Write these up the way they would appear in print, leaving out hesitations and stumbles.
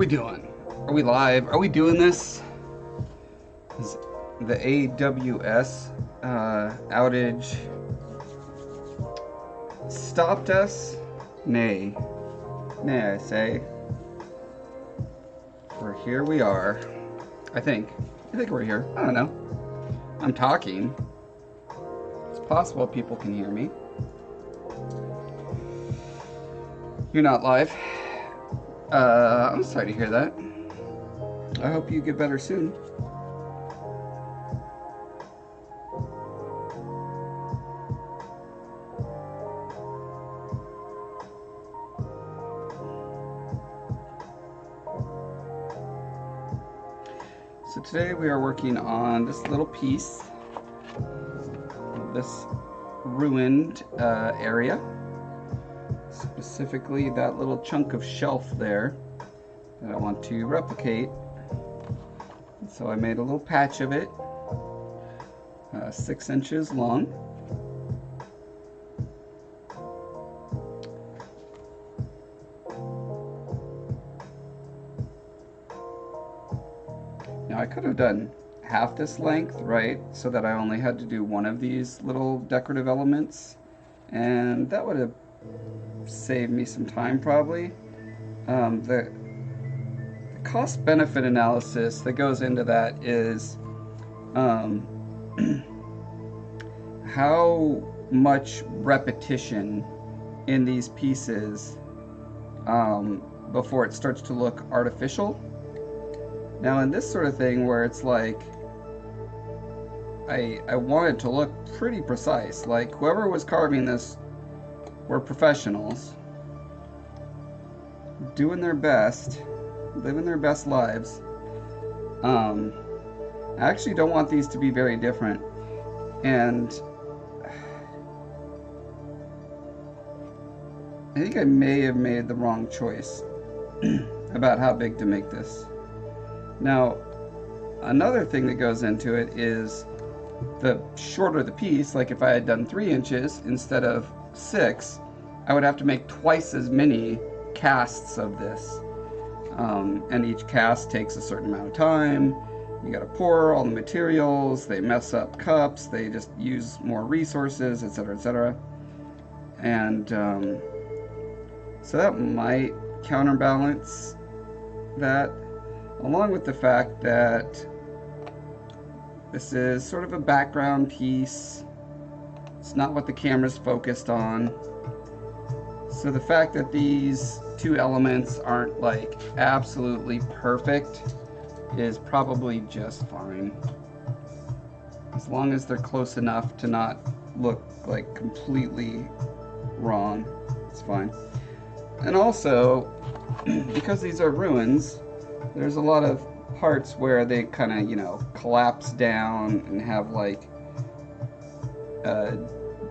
we doing? Are we live? Are we doing this? Is the AWS outage stopped us? Nay. Nay, I say. For here we are. I think we're here. I don't know. I'm talking. It's possible people can hear me. You're not live. I'm sorry to hear that. I hope you get better soon. So today we are working on this little piece of this ruined area. Specifically that little chunk of shelf there that I want to replicate. So I made a little patch of it, 6 inches long. Now I could have done half this length, right, so that I only had to do one of these little decorative elements, and that would have saved me some time probably. The cost-benefit analysis that goes into that is how much repetition in these pieces before it starts to look artificial. Now in this sort of thing where it's like I want it to look pretty precise, like whoever was carving this were professionals doing their best, living their best lives. I actually don't want these to be very different, and I think I may have made the wrong choice about how big to make this. Now another thing that goes into it is the shorter the piece, like if I had done 3 inches instead of 6, I would have to make twice as many casts of this, and each cast takes a certain amount of time. You gotta pour all the materials, they mess up cups, they just use more resources, etc., etc. And so that might counterbalance that, along with the fact that this is sort of a background piece. It's not what the camera's focused on. So the fact that these two elements aren't like absolutely perfect is probably just fine. As long as they're close enough to not look like completely wrong, it's fine. And also, because these are ruins, there's a lot of parts where they kind of, you know, collapse down and have like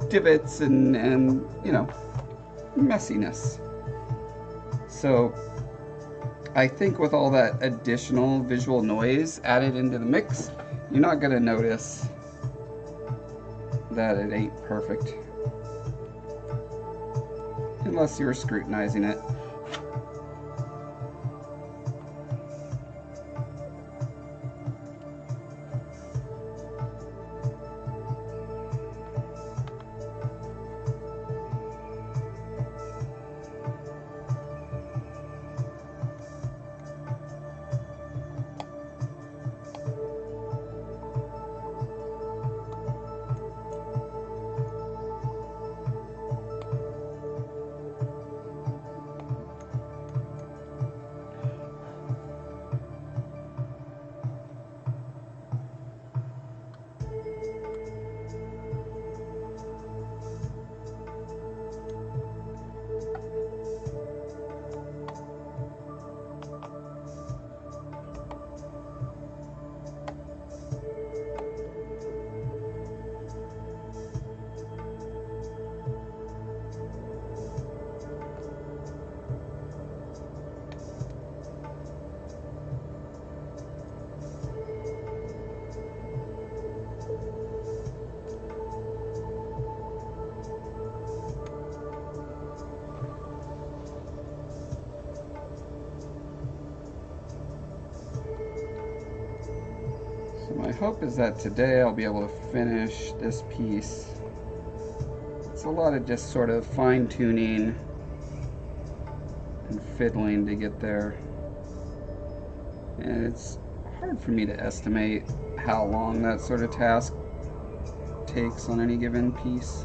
divots and you know, messiness. So I think with all that additional visual noise added into the mix, you're not gonna notice that it ain't perfect unless you were scrutinizing it. So my hope is that today I'll be able to finish this piece. It's a lot of just sort of fine-tuning and fiddling to get there. And it's hard for me to estimate how long that sort of task takes on any given piece.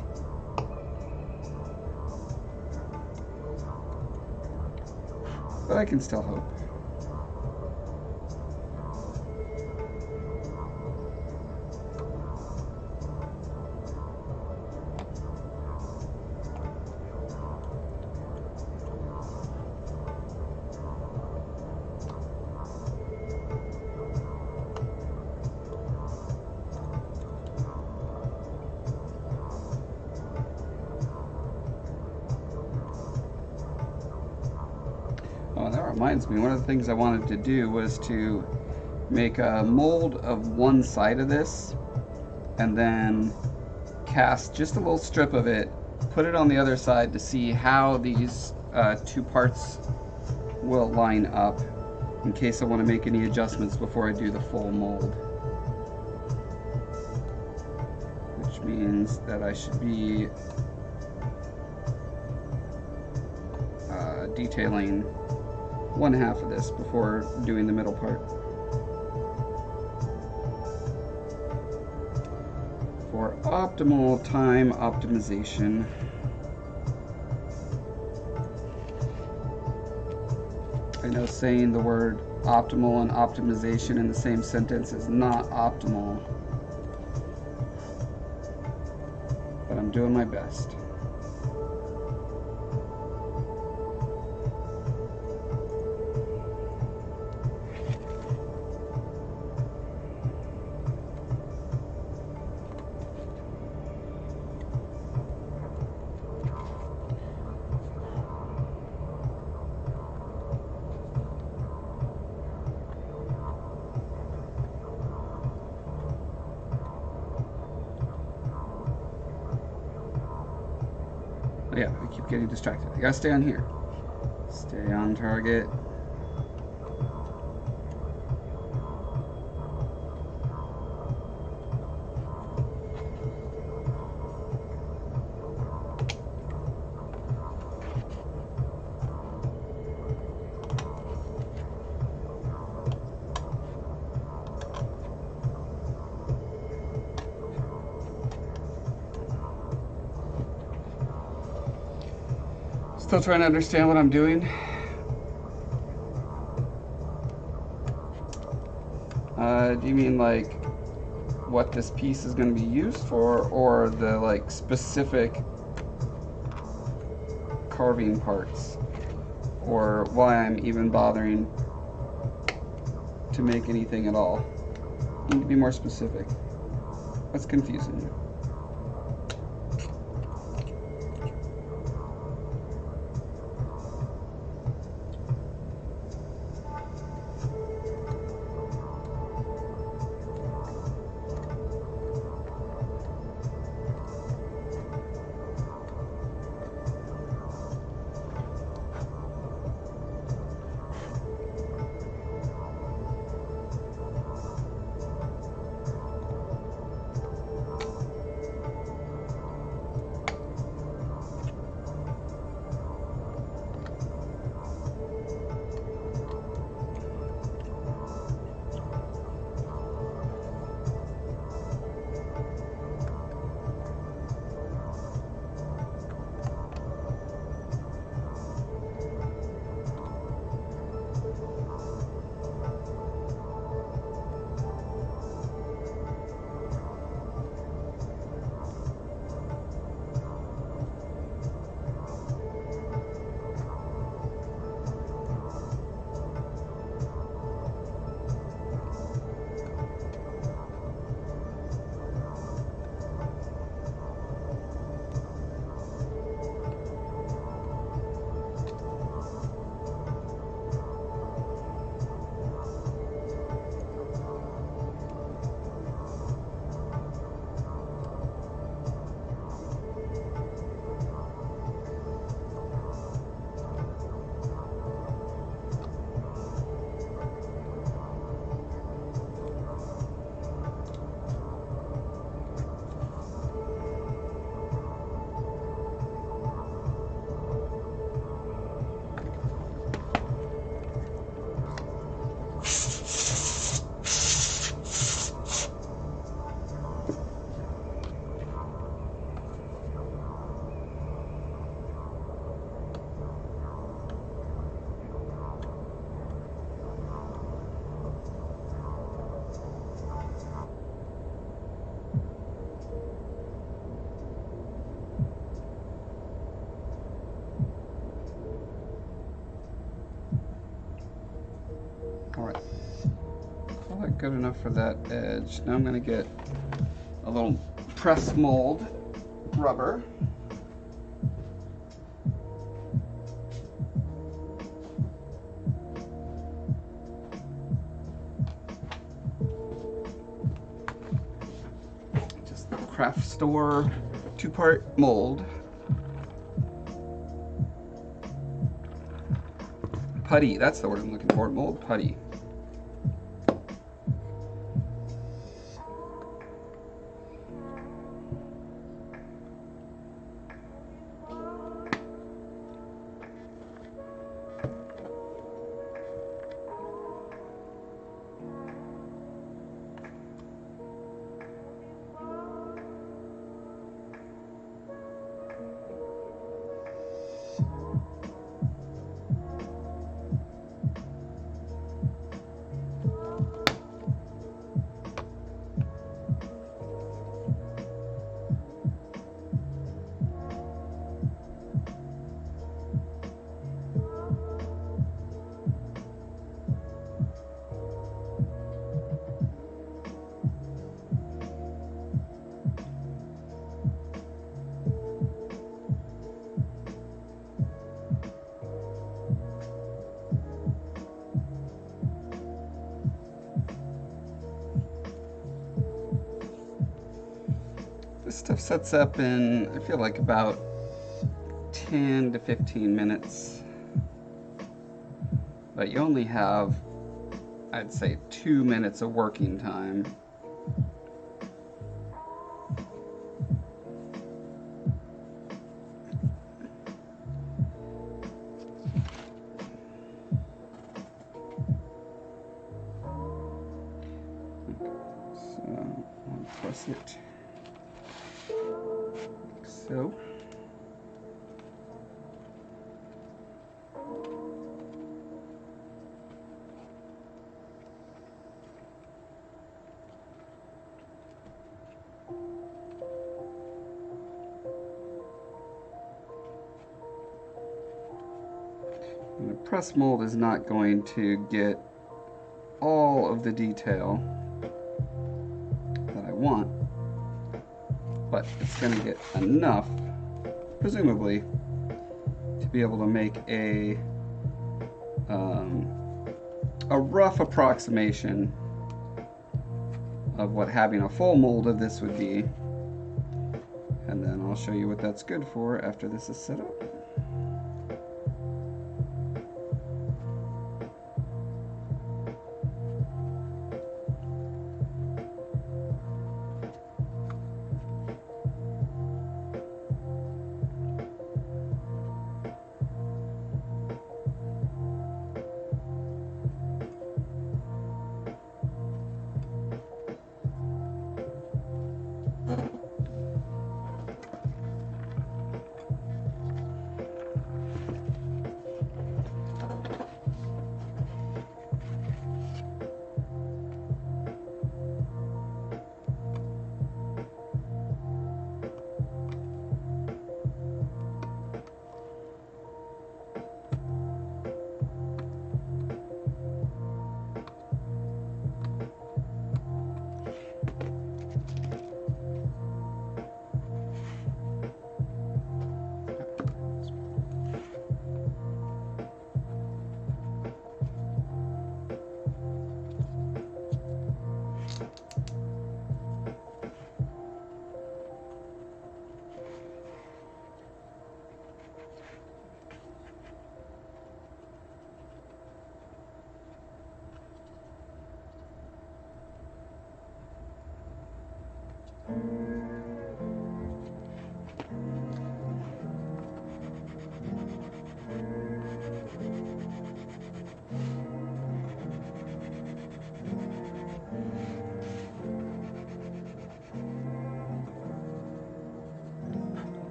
But I can still hope. Oh, that reminds me, one of the things I wanted to do was to make a mold of one side of this and then cast just a little strip of it, put it on the other side to see how these two parts will line up in case I want to make any adjustments before I do the full mold. Which means that I should be detailing one half of this before doing the middle part. For optimal time optimization. I know saying the word optimal and optimization in the same sentence is not optimal, but I'm doing my best. Yeah, I keep getting distracted. I gotta stay on here. Stay on target. Still trying to understand what I'm doing. Do you mean like what this piece is going to be used for, or the like specific carving parts, or why I'm even bothering to make anything at all? You need to be more specific. What's confusing you? good enough for that edge. Now I'm going to get a little press mold rubber. Just the craft store 2-part mold. Putty, that's the word I'm looking for, mold putty. This stuff sets up in, I feel like, about 10 to 15 minutes. But you only have, I'd say, 2 minutes of working time. So, I'll press it. So, and the press mold is not going to get all of the detail that I want, but it's going to get enough, presumably, to be able to make a rough approximation of what having a full mold of this would be. And then I'll show you what that's good for after this is set up.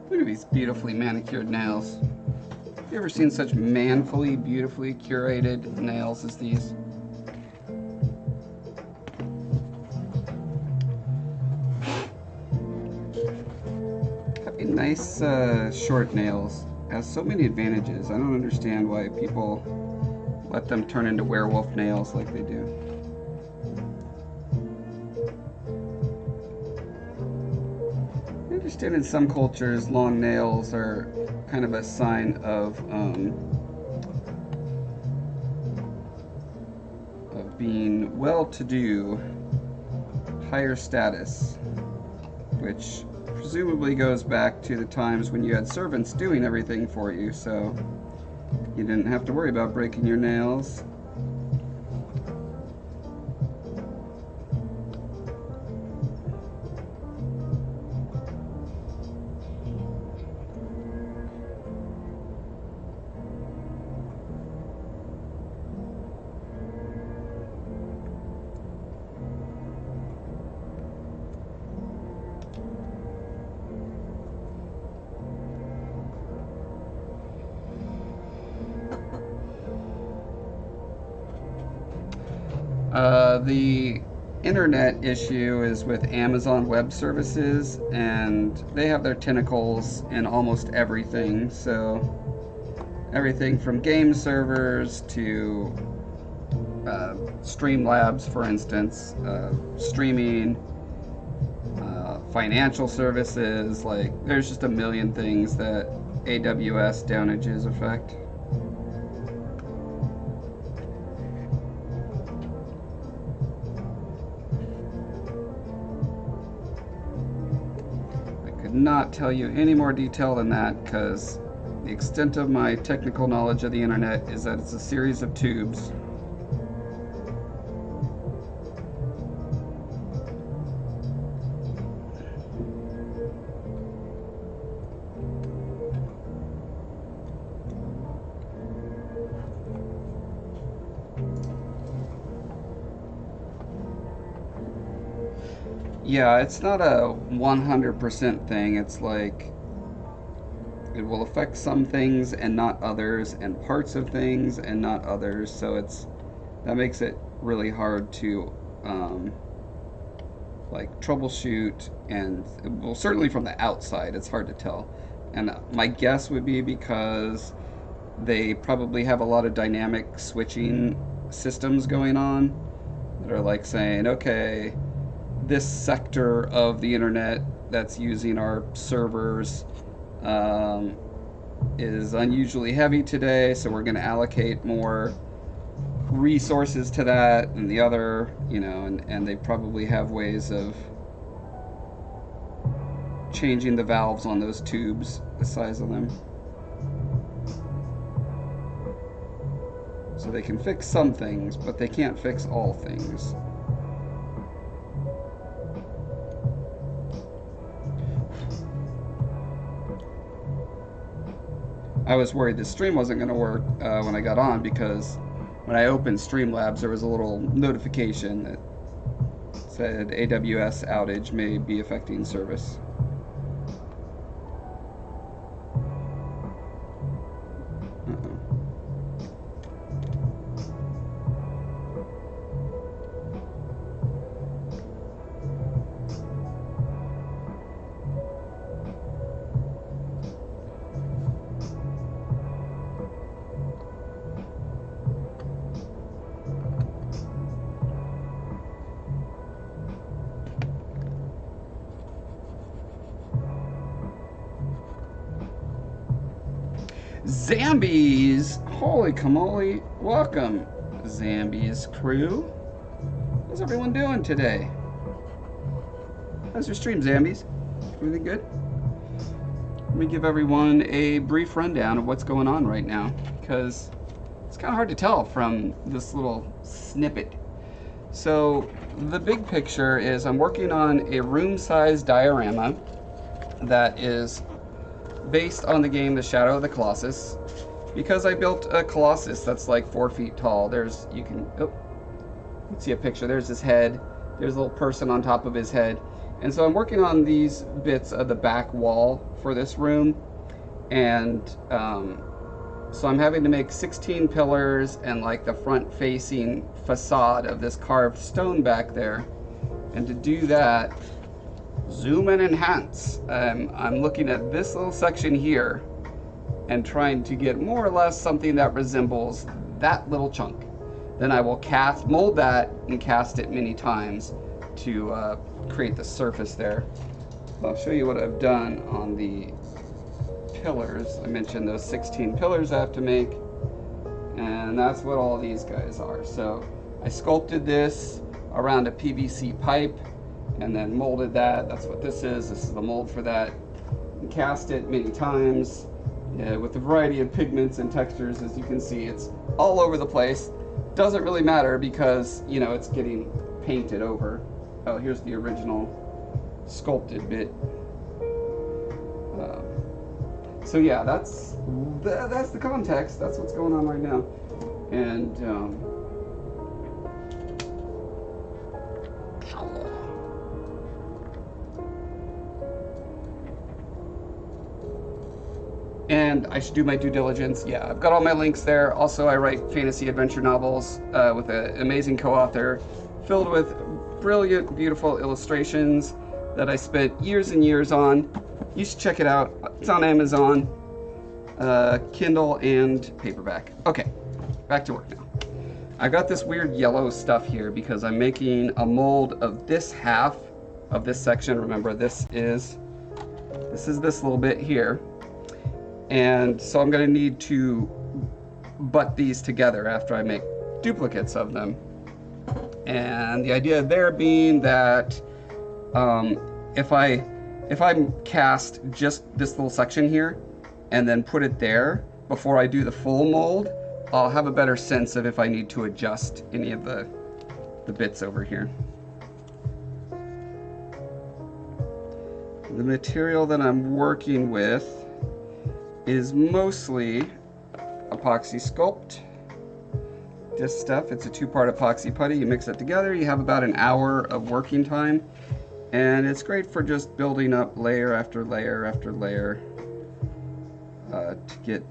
Look at these beautifully manicured nails. Have you ever seen such manfully, beautifully curated nails as these? Having nice short nails has so many advantages. I don't understand why people let them turn into werewolf nails like they do. I understand in some cultures long nails are kind of a sign of being well-to-do, higher status, which presumably goes back to the times when you had servants doing everything for you, so you didn't have to worry about breaking your nails. The internet issue is with Amazon Web Services, and they have their tentacles in almost everything. So everything from game servers to Streamlabs, for instance, streaming, financial services. Like, there's just a million things that AWS downages affect. Not tell you any more detail than that, because the extent of my technical knowledge of the internet is that it's a series of tubes. Yeah, it's not a 100% thing. It's like it will affect some things and not others, and parts of things and not others. So that makes it really hard to like troubleshoot, and well, certainly from the outside, it's hard to tell. And my guess would be because they probably have a lot of dynamic switching systems going on that are like saying, okay, this sector of the internet that's using our servers is unusually heavy today, so we're going to allocate more resources to that and the other, and they probably have ways of changing the valves on those tubes, the size of them, so they can fix some things, but they can't fix all things. I was worried the stream wasn't going to work when I got on, because when I opened Streamlabs, there was a little notification that said AWS outage may be affecting service. Zambies! Holy camole! Welcome, Zambies crew. How's everyone doing today? How's your stream, Zambies? Everything good? Let me give everyone a brief rundown of what's going on right now, because it's kind of hard to tell from this little snippet. So the big picture is I'm working on a room-sized diorama that is based on the game The Shadow of the Colossus, because I built a Colossus that's like 4 feet tall. You can see a picture. There's his head. There's a little person on top of his head. And so I'm working on these bits of the back wall for this room. And so I'm having to make 16 pillars and like the front facing facade of this carved stone back there. And to do that, zoom and enhance. I'm looking at this little section here, and trying to get more or less something that resembles that little chunk. Then I will mold that and cast it many times to create the surface there. I'll show you what I've done on the pillars. I mentioned those 16 pillars I have to make, and that's what all these guys are. So I sculpted this around a PVC pipe and then molded that. That's what this is. This is the mold for that. And cast it many times with a variety of pigments and textures. As you can see, it's all over the place. Doesn't really matter because, you know, it's getting painted over. Oh, here's the original sculpted bit. So yeah, that's the context. That's what's going on right now. And I should do my due diligence. Yeah, I've got all my links there. Also, I write fantasy adventure novels with an amazing co-author, filled with brilliant, beautiful illustrations that I spent years and years on. You should check it out. It's on Amazon, Kindle, and paperback. Okay, back to work now. I got this weird yellow stuff here because I'm making a mold of this half of this section. Remember, this is this little bit here. And so I'm going to need to butt these together after I make duplicates of them. And the idea there being that if I cast just this little section here and then put it there before I do the full mold, I'll have a better sense of if I need to adjust any of the bits over here. The material that I'm working with is mostly epoxy sculpt. This stuff, it's a 2-part epoxy putty. You mix it together, you have about an hour of working time, and it's great for just building up layer after layer after layer to get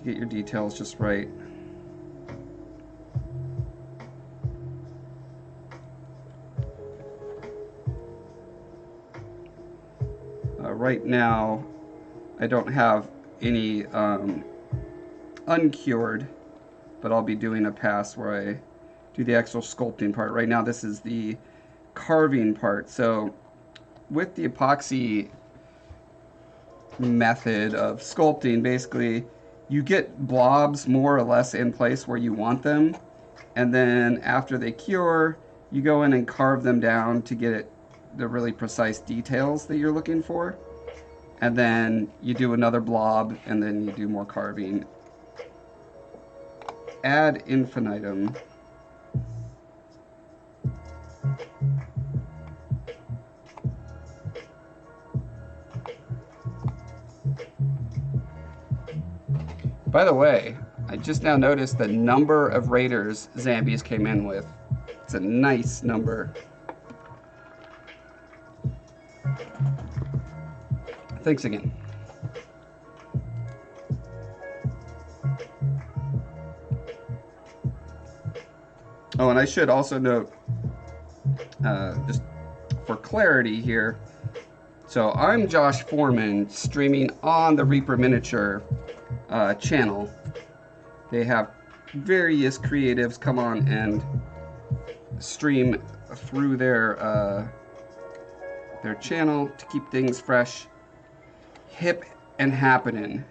your details just right. Right now, I don't have any uncured, but I'll be doing a pass where I do the actual sculpting part. Right now this is the carving part. So with the epoxy method of sculpting, basically you get blobs more or less in place where you want them, and then after they cure you go in and carve them down to get the really precise details that you're looking for. And then you do another blob, and then you do more carving. Ad infinitum. By the way, I just now noticed the number of raiders Zambies came in with. It's a nice number. Thanks again. Oh, and I should also note, just for clarity here, so I'm Josh Foreman, streaming on the Reaper Miniature channel. They have various creatives come on and stream through their channel to keep things fresh, hip, and happening.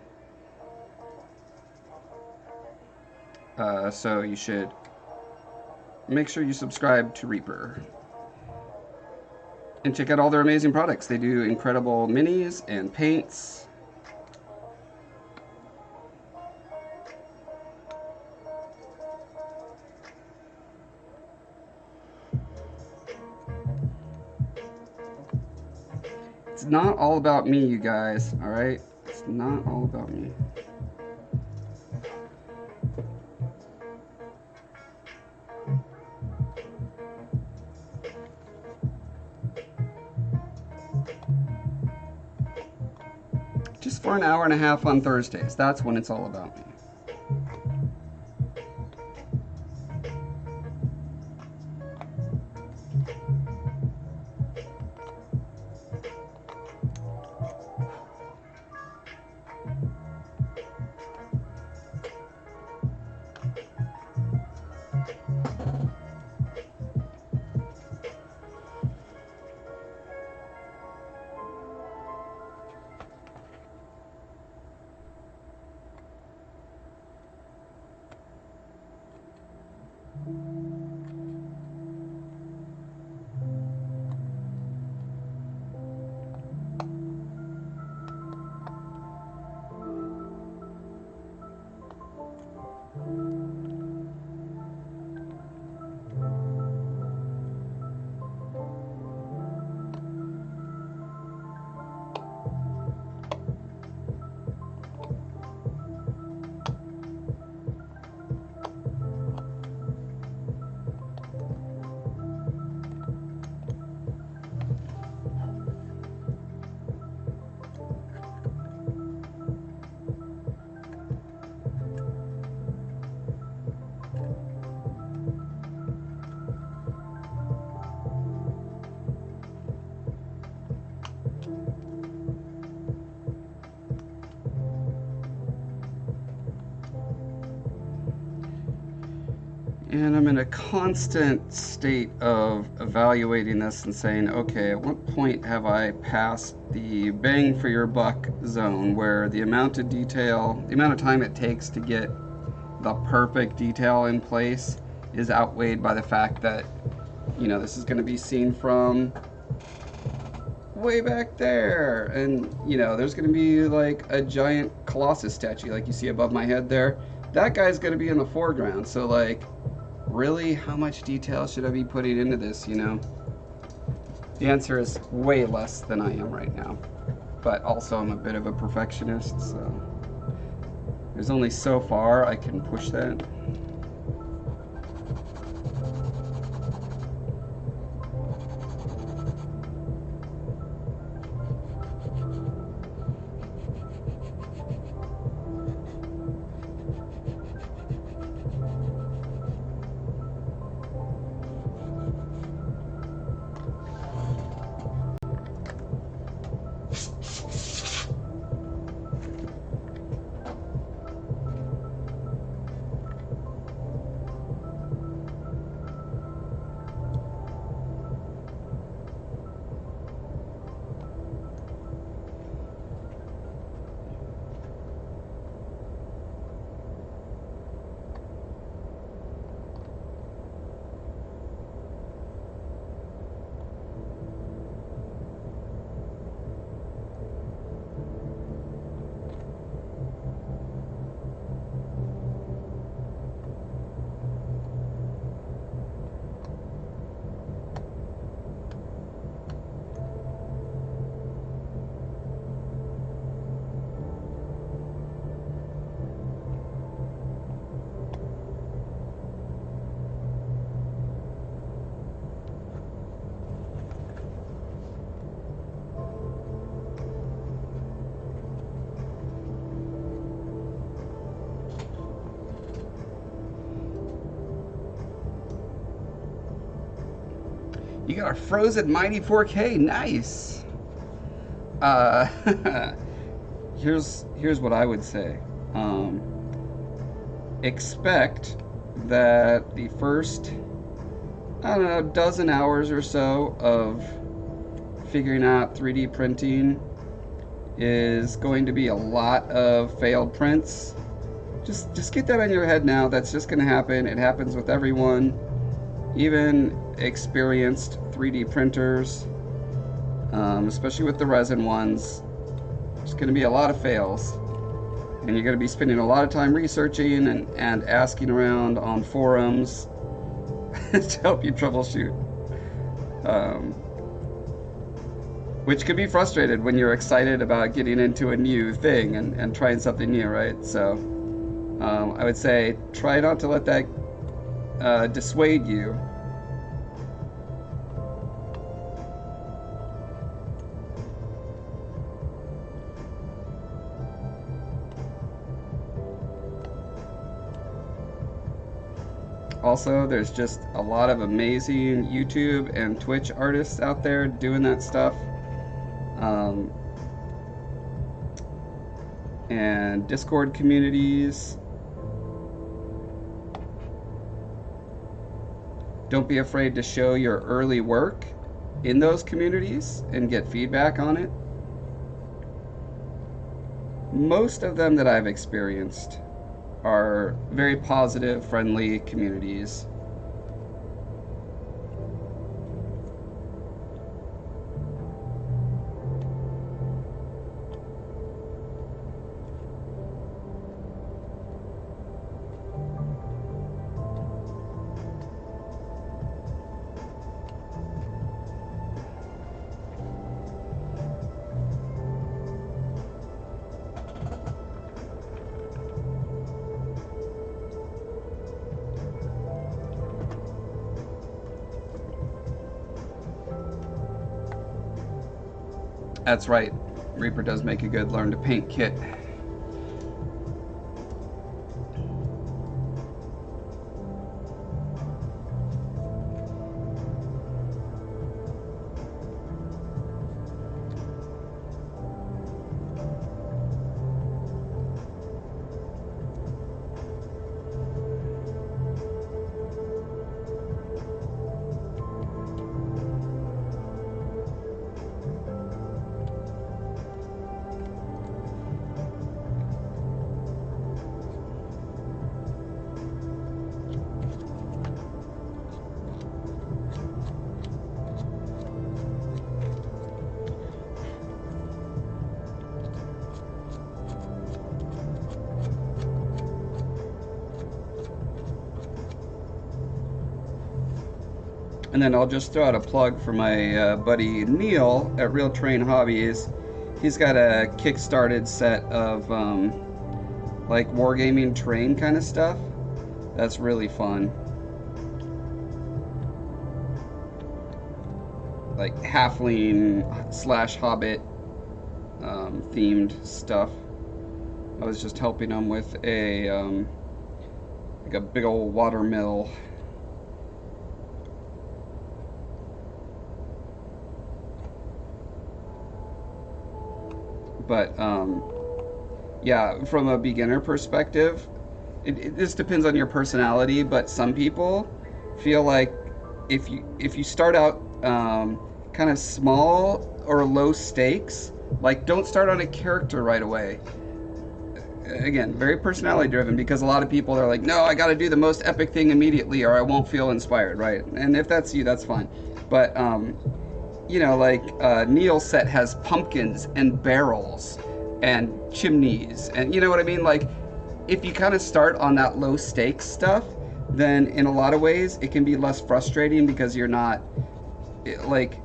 So you should make sure you subscribe to Reaper and check out all their amazing products. They do incredible minis and paints. It's not all about me, you guys, all right? It's not all about me. Just for an hour and a half on Thursdays. That's when it's all about me. And I'm in a constant state of evaluating this and saying, okay, at what point have I passed the bang for your buck zone where the amount of detail, the amount of time it takes to get the perfect detail in place is outweighed by the fact that, you know, this is going to be seen from way back there. And, you know, there's going to be like a giant Colossus statue like you see above my head there. That guy's going to be in the foreground. So, like, really, how much detail should I be putting into this, you know? The answer is way less than I am right now. But also, I'm a bit of a perfectionist, so there's only so far I can push that. You got a frozen Mighty 4K, nice. Uh, here's what I would say. Expect that the first, I don't know, dozen hours or so of figuring out 3D printing is going to be a lot of failed prints. Just get that on your head now. That's just going to happen. It happens with everyone, even experienced 3D printers, especially with the resin ones. There's going to be a lot of fails, and you're going to be spending a lot of time researching and asking around on forums to help you troubleshoot, which could be frustrated when you're excited about getting into a new thing and trying something new, right? So I would say try not to let that dissuade you. Also, there's just a lot of amazing YouTube and Twitch artists out there doing that stuff. And Discord communities. Don't be afraid to show your early work in those communities and get feedback on it. Most of them that I've experienced are very positive, friendly communities. That's right. Reaper does make a good learn to paint kit. And then I'll just throw out a plug for my buddy Neil at Real Terrain Hobbies. He's got a kickstarted set of like wargaming terrain kind of stuff. That's really fun. Like halfling slash hobbit themed stuff. I was just helping him with a like a big old water mill. But yeah, from a beginner perspective, this depends on your personality. But some people feel like if you start out kind of small or low stakes, like don't start on a character right away. Again, very personality driven, because a lot of people are like, no, I got to do the most epic thing immediately or I won't feel inspired, right? And if that's you, that's fine. But you know, like Neil's set has pumpkins and barrels and chimneys, and you know what I mean? Like, if you kind of start on that low stakes stuff, then in a lot of ways it can be less frustrating, because you're not like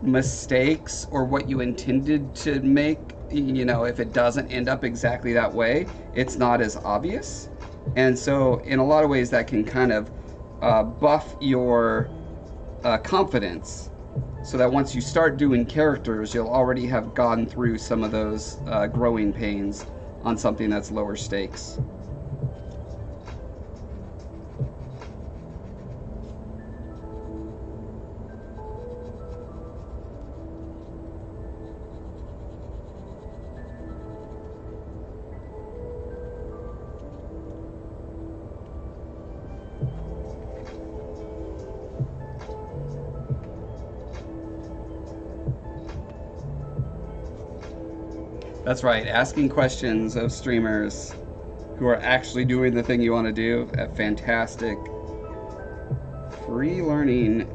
mistakes or what you intended to make, you know, if it doesn't end up exactly that way, it's not as obvious. And so in a lot of ways that can kind of buff your confidence, so that once you start doing characters, you'll already have gone through some of those growing pains on something that's lower stakes. That's right, asking questions of streamers who are actually doing the thing you want to do. Fantastic. Free learning.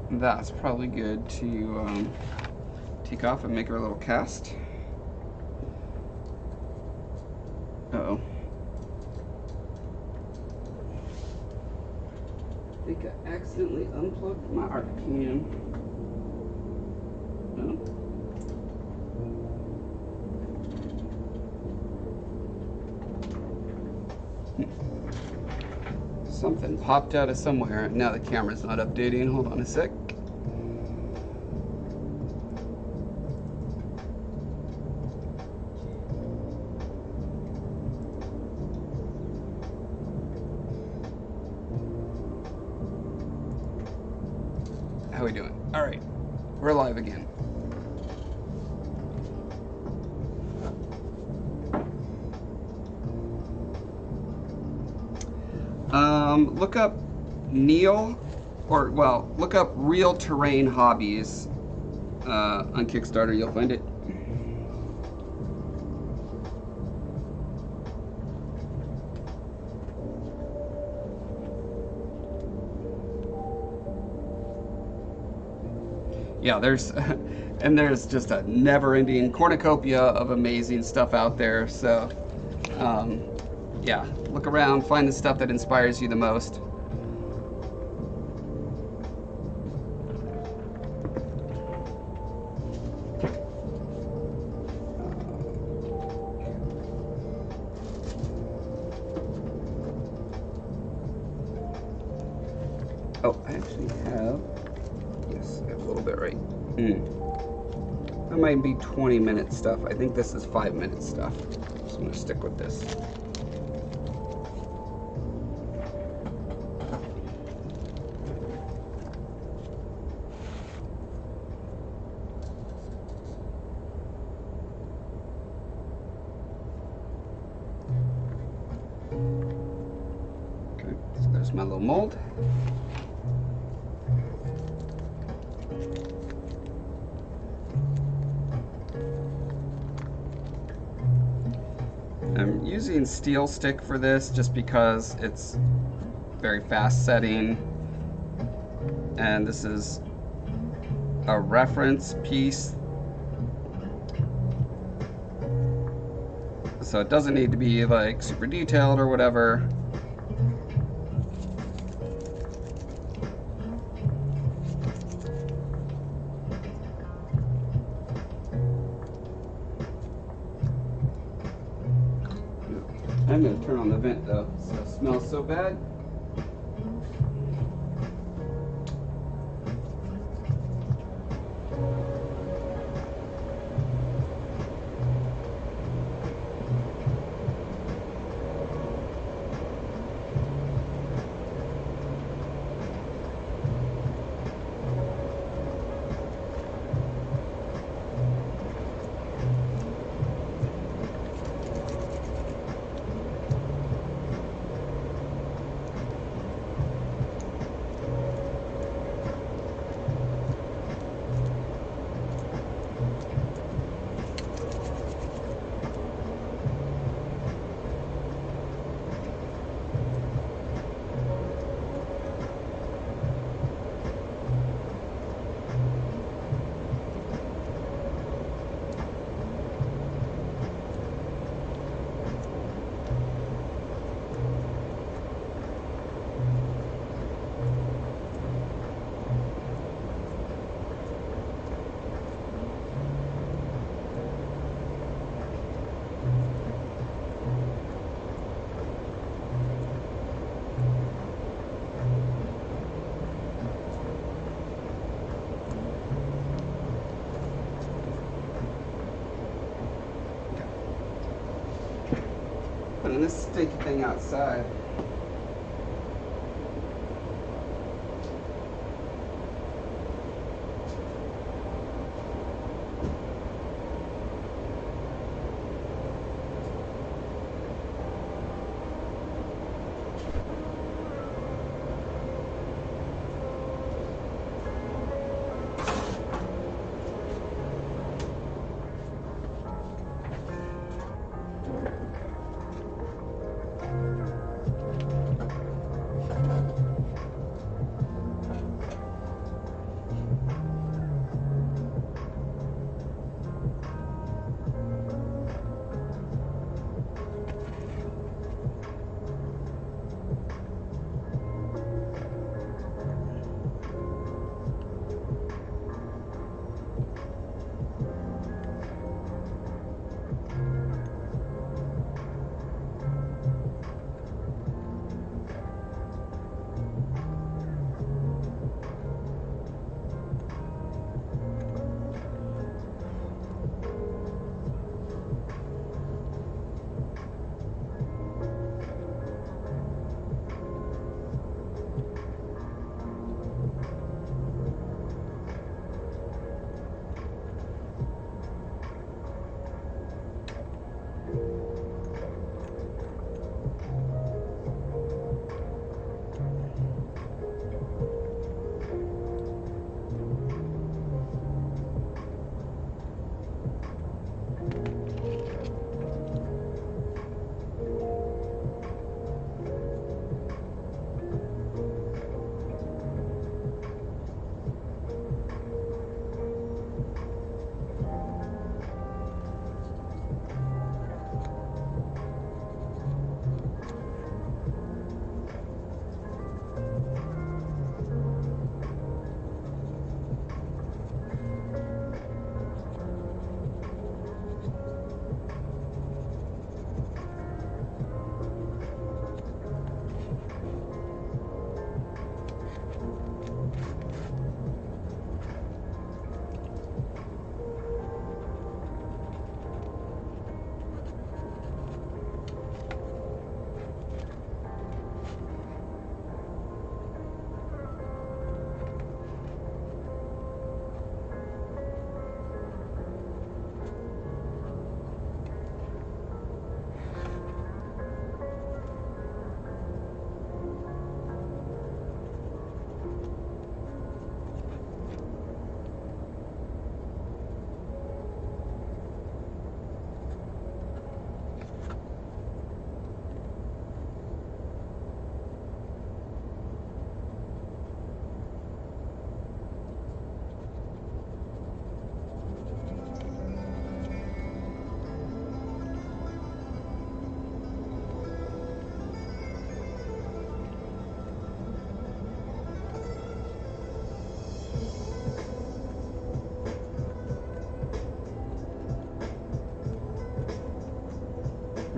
That's probably good to take off and make our little cast. Uh-oh. I think I accidentally unplugged my art cam. Oh. Something popped out of somewhere. Now the camera's not updating. Hold on a sec. How we doing? All right, we're live again. Look up Neil, or well, look up Real Terrain Hobbies on Kickstarter. You'll find it. Yeah, there's and there's just a never-ending cornucopia of amazing stuff out there. So yeah, look around, find the stuff that inspires you the most. Oh, I actually have, yes, I have a little bit right. That might be 20-minute stuff. I think this is 5-minute stuff. So I'm gonna stick with this. Okay, so there's my little mold. I'm using steel stick for this just because it's very fast setting, and this is a reference piece, so it doesn't need to be like super detailed or whatever. I'm going to turn on the vent though, so it smells so bad. Putting this sticky thing outside.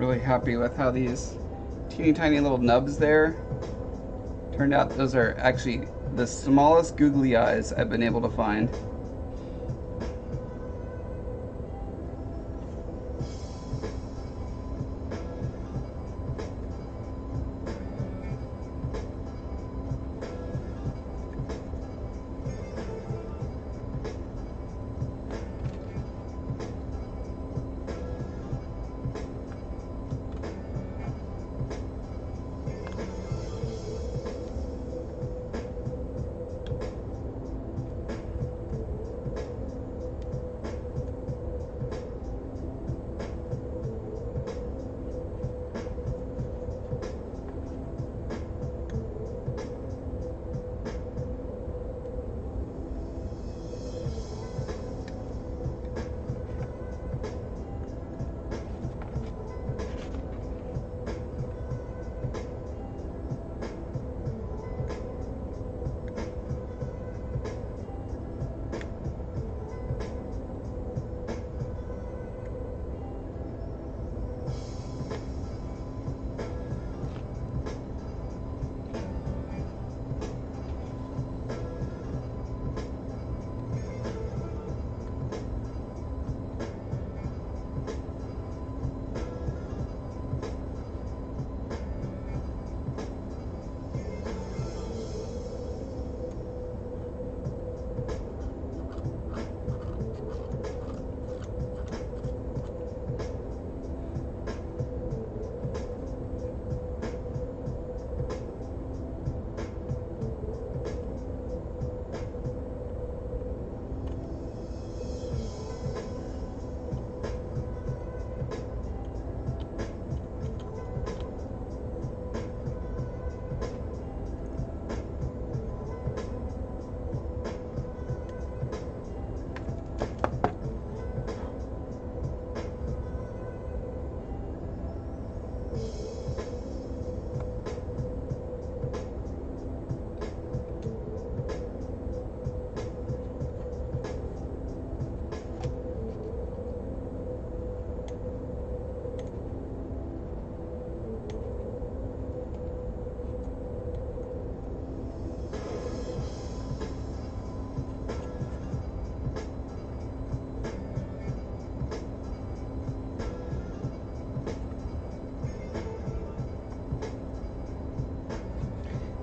Really happy with how these teeny tiny little nubs there turned out. Those are actually the smallest googly eyes I've been able to find.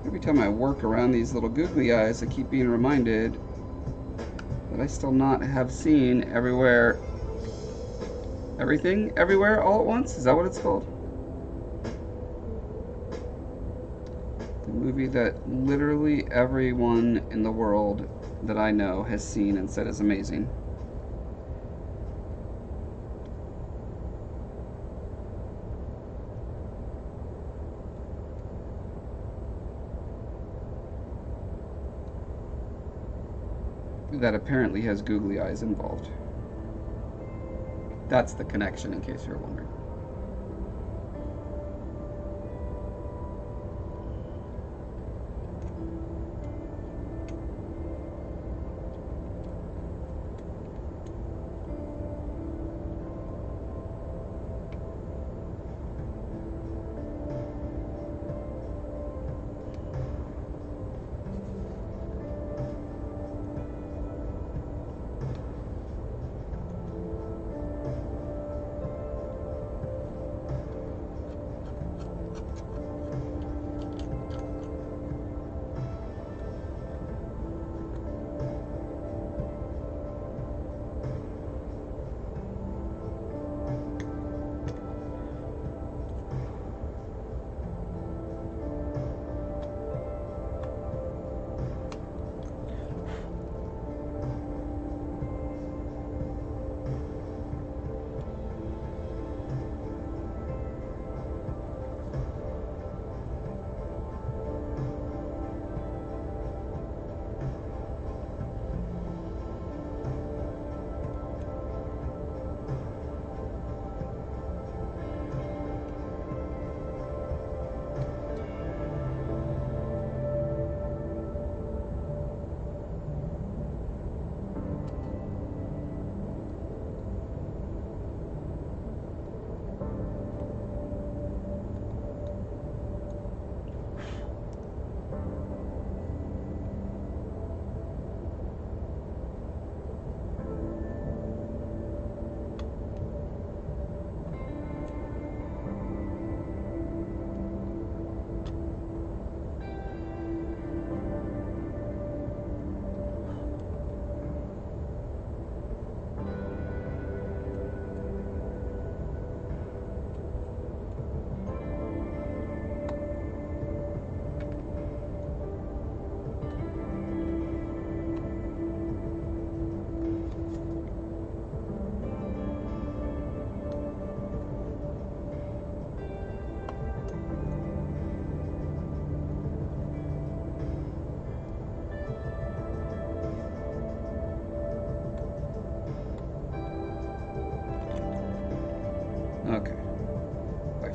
Every time I work around these little googly eyes, I keep being reminded that I still not have seen everywhere, everything, everywhere, all at once. Is that what it's called? The movie that literally everyone in the world that I know has seen and said is amazing. That apparently has googly eyes involved. That's the connection, in case you're wondering.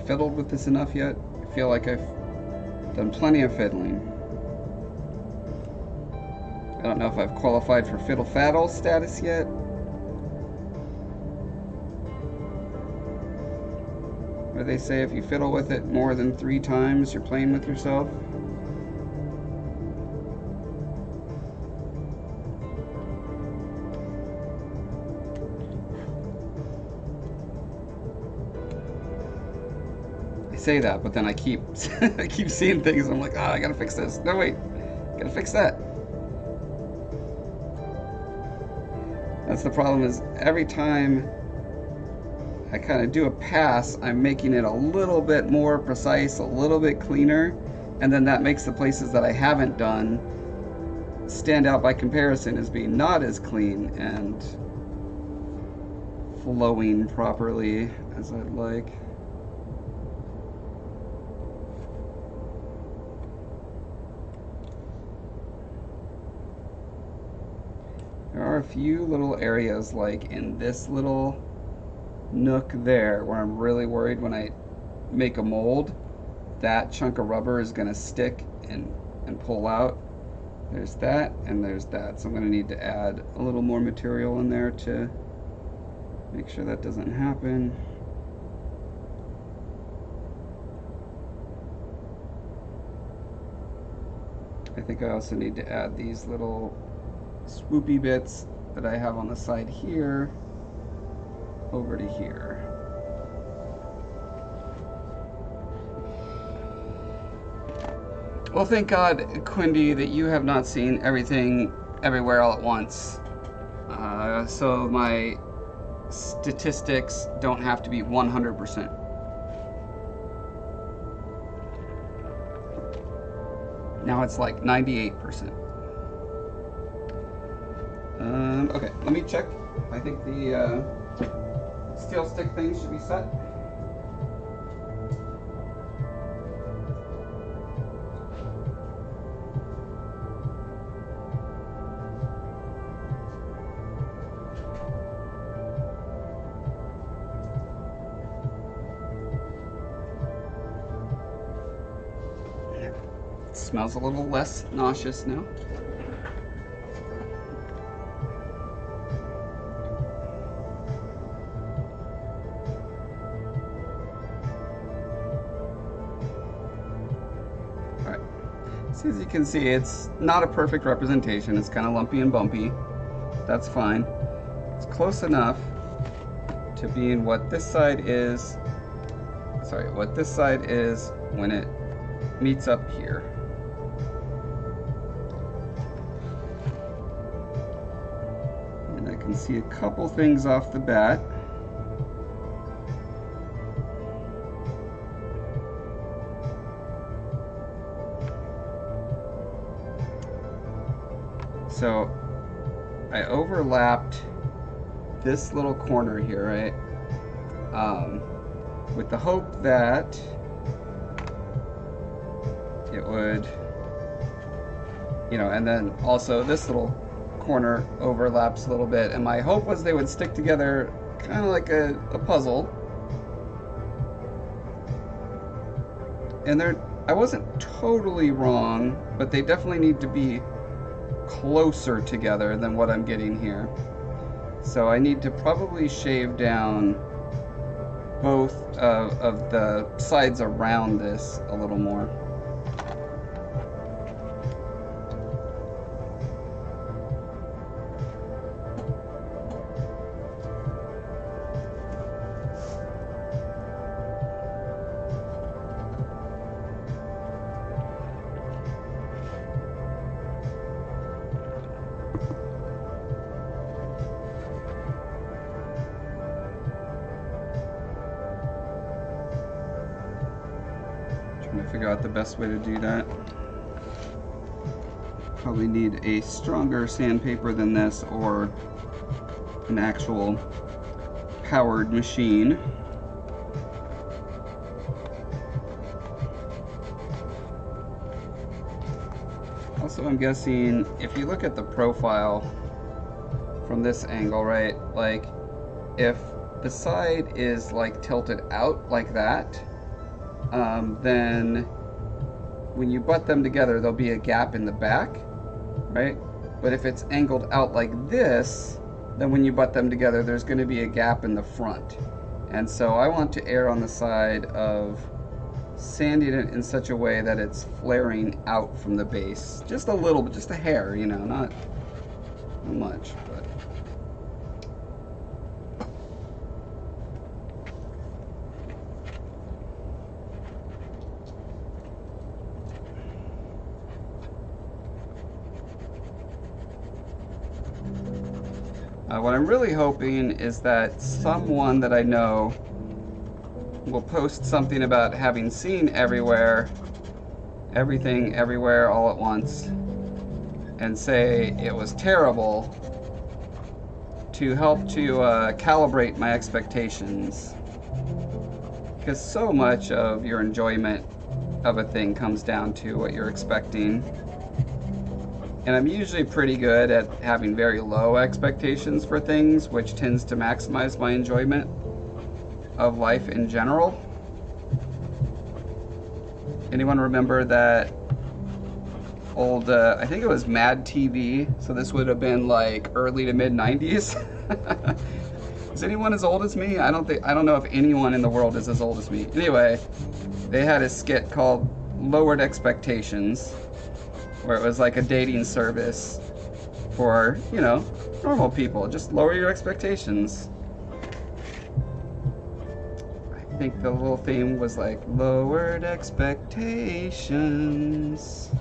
fiddled with this enough yet. I feel like I've done plenty of fiddling. I don't know if I've qualified for fiddle faddle status yet. Where they say if you fiddle with it more than 3 times, you're playing with yourself. I say that, but then I keep I keep seeing things. I'm like, I gotta fix this. No, wait, gotta fix that. That's the problem, is every time I kind of do a pass, I'm making it a little bit more precise, a little bit cleaner, and then that makes the places that I haven't done stand out by comparison as being not as clean and flowing properly as I'd like. There are a few little areas, like in this little nook there, where I'm really worried when I make a mold, that chunk of rubber is going to stick and pull out. There's that, and there's that. So I'm going to need to add a little more material in there to make sure that doesn't happen. I think I also need to add these little swoopy bits that I have on the side here over to here. Well, thank God, Quindy, that you have not seen everything everywhere all at once. So my statistics don't have to be 100%. Now it's like 98%. Okay, let me check. I think the steel stick thing should be set. It smells a little less nauseous now. As you can see, it's not a perfect representation. It's kind of lumpy and bumpy. That's fine. It's close enough to being what this side is. Sorry, what this side is when it meets up here. And I can see a couple things off the bat. So I overlapped this little corner here, right? With the hope that it would, and then also this little corner overlaps a little bit, and my hope was they would stick together kind of like a puzzle. And I wasn't totally wrong, but they definitely need to be closer together than what I'm getting here. So I need to probably shave down both of the sides around this a little more. Figure out the best way to do that. Probably need a stronger sandpaper than this, or an actual powered machine. Also, I'm guessing if you look at the profile from this angle, right, like if the side is like tilted out like that, then when you butt them together, there'll be a gap in the back, right? But if it's angled out like this, then when you butt them together, there's going to be a gap in the front. And so I want to err on the side of sanding it in such a way that it's flaring out from the base. Just a little bit, just a hair, you know, not much, but. What I'm really hoping is that someone that I know will post something about having seen everything, everywhere, all at once, and say it was terrible, to help to calibrate my expectations. Because so much of your enjoyment of a thing comes down to what you're expecting. And I'm usually pretty good at having very low expectations for things, which tends to maximize my enjoyment of life in general. Anyone remember that old, I think it was Mad TV, so this would have been like early to mid 90s. Is anyone as old as me? I don't know if anyone in the world is as old as me. Anyway, they had a skit called Lowered Expectations, where it was like a dating service for, you know, normal people. Just lower your expectations. I think the little theme was like, lowered expectations.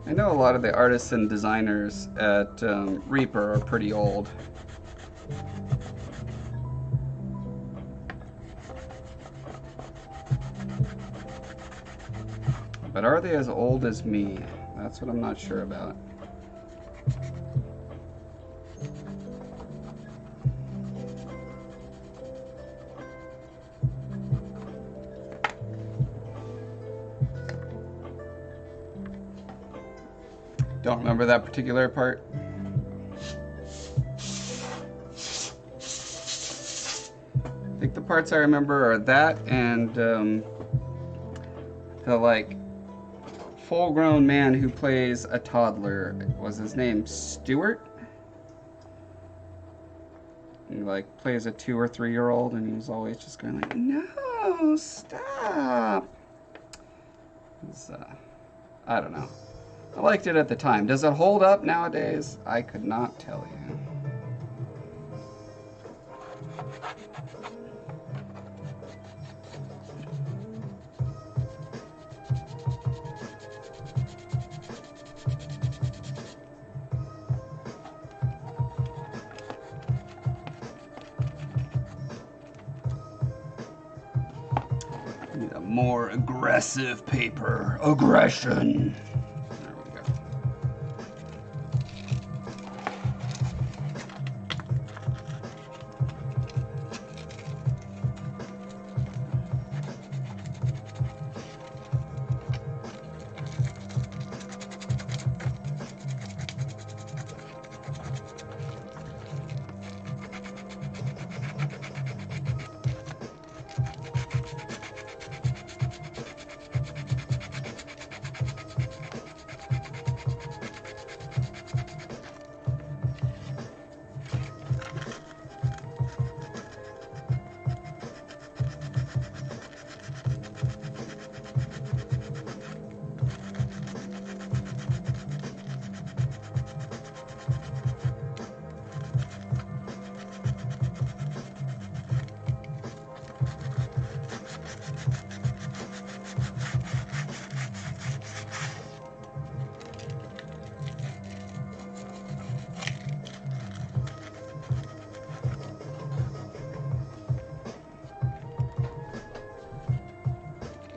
I know a lot of the artists and designers at Reaper are pretty old. But are they as old as me? That's what I'm not sure about. Don't remember that particular part. I think the parts I remember are that and the like full-grown man who plays a toddler. Was his name Stuart? He like plays a 2 or 3-year-old, and he was always just going like, "No, stop." It's, I don't know. I liked it at the time. Does it hold up nowadays? I could not tell you. I need a more aggressive paper. Aggression.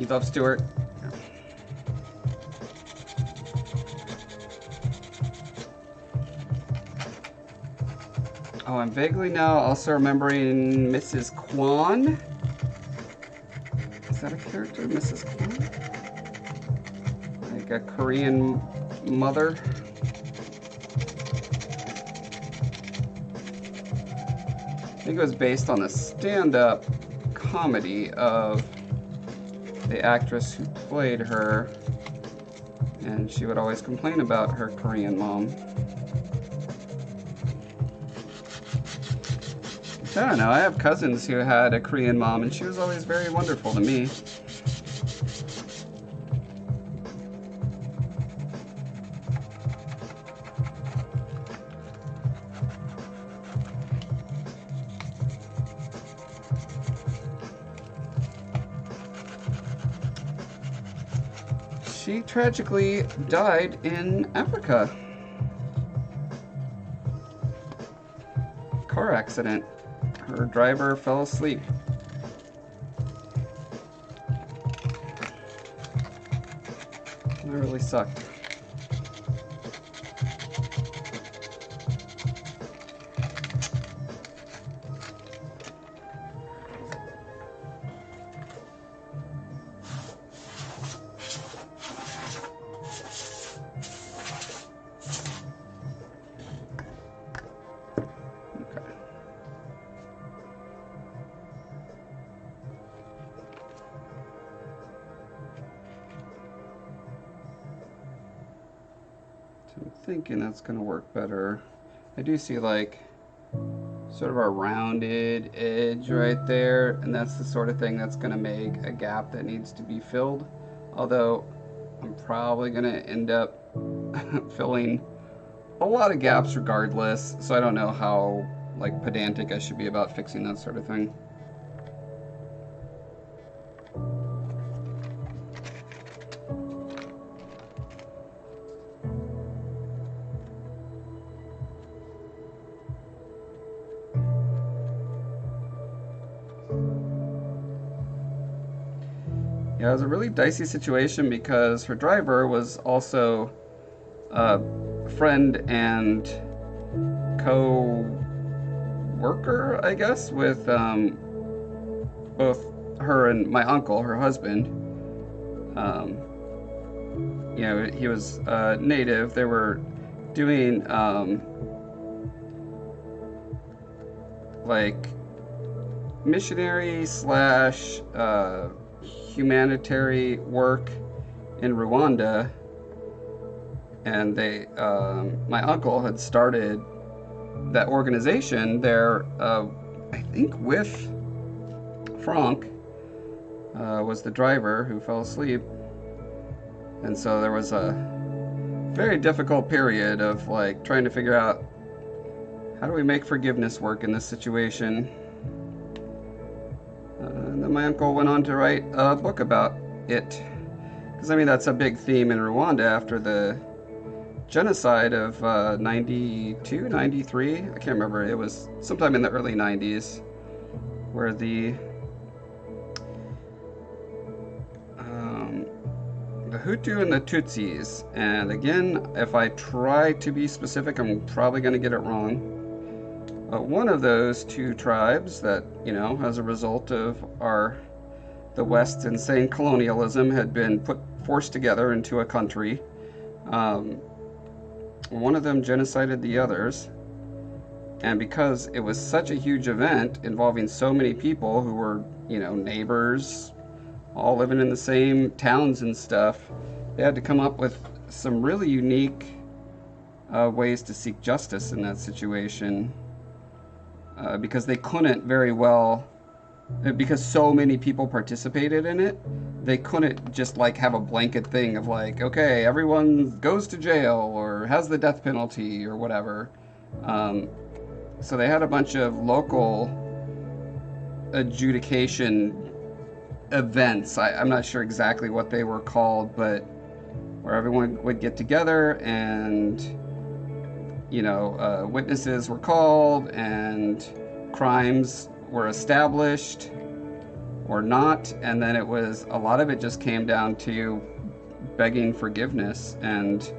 What's up, Stuart? Oh, I'm vaguely now also remembering Mrs. Kwan. Is that a character, Mrs. Kwan? Like a Korean mother? I think it was based on a stand-up comedy of the actress who played her, and she would always complain about her Korean mom. I don't know, I have cousins who had a Korean mom, and she was always very wonderful to me. She tragically died in Africa. Car accident. Her driver fell asleep. That really sucked. I'm thinking that's going to work better. I do see like sort of a rounded edge right there, and that's the sort of thing that's going to make a gap that needs to be filled. Although I'm probably going to end up filling a lot of gaps regardless, so I don't know how like pedantic I should be about fixing that sort of thing. Yeah, it was a really dicey situation because her driver was also a friend and co-worker, I guess, with both her and my uncle, her husband. You know, he was native. They were doing like missionary slash humanitarian work in Rwanda, and they my uncle had started that organization there, I think with Frank was the driver who fell asleep, and so there was a very difficult period of like trying to figure out how do we make forgiveness work in this situation. And then my uncle went on to write a book about it. Because, I mean, that's a big theme in Rwanda after the genocide of 92, 93. I can't remember. It was sometime in the early 90s where the Hutu and the Tutsis. And again, if I try to be specific, I'm probably going to get it wrong. One of those two tribes that, you know, as a result of the West's insane colonialism had been forced together into a country. One of them genocided the others. And because it was such a huge event involving so many people who were, you know, neighbors, all living in the same towns and stuff, they had to come up with some really unique ways to seek justice in that situation. Because they couldn't very well, because so many people participated in it, they couldn't just like have a blanket thing of like, okay, everyone goes to jail or has the death penalty or whatever. So they had a bunch of local adjudication events. I'm not sure exactly what they were called, but where everyone would get together and, you know, witnesses were called and crimes were established, or not. And then it was, a lot of it just came down to begging forgiveness. And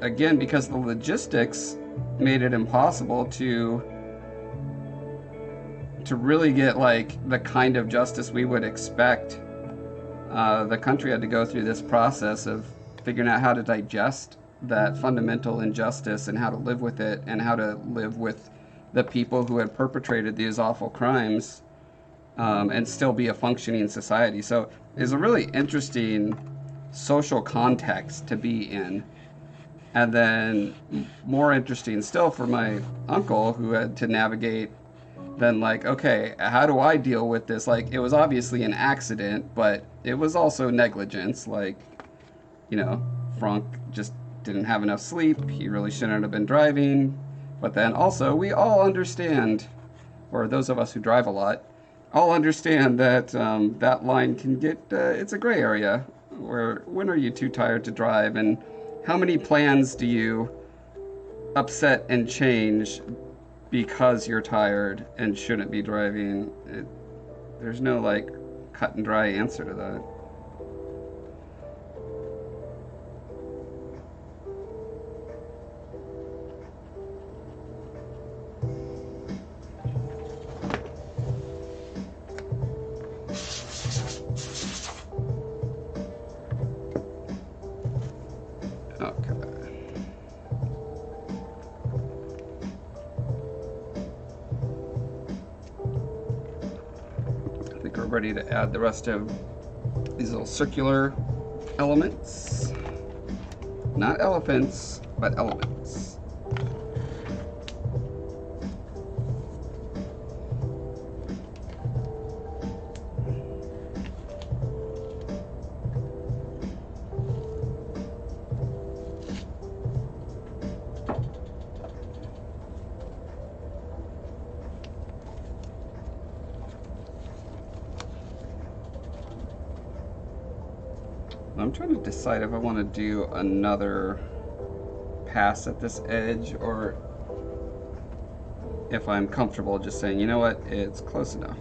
again, because the logistics made it impossible to really get like the kind of justice we would expect, the country had to go through this process of figuring out how to digest that fundamental injustice and how to live with it and how to live with the people who had perpetrated these awful crimes, and still be a functioning society. So it's a really interesting social context to be in. And then more interesting still for my uncle, who had to navigate then, like, okay, how do I deal with this? Like, it was obviously an accident, but it was also negligence. Like, you know, Frank just didn't have enough sleep. He really shouldn't have been driving. But then also, we all understand, or those of us who drive a lot, all understand that that line can get, it's a gray area. Where, when are you too tired to drive? And how many plans do you upset and change because you're tired and shouldn't be driving? There's no like cut and dry answer to that. Ready to add the rest of these little circular elements. Not elephants, but elements. I'm trying to decide if I want to do another pass at this edge or if I'm comfortable just saying, you know what, it's close enough.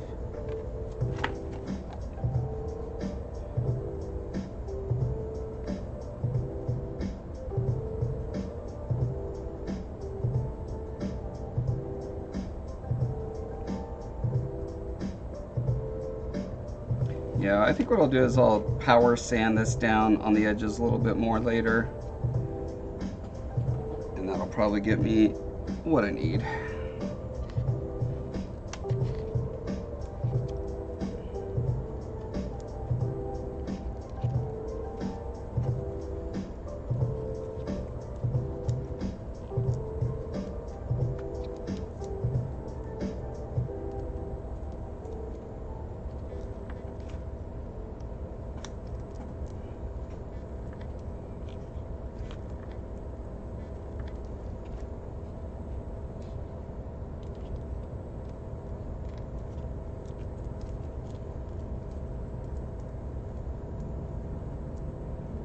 Yeah, I think what I'll do is I'll power sand this down on the edges a little bit more later. And that'll probably get me what I need.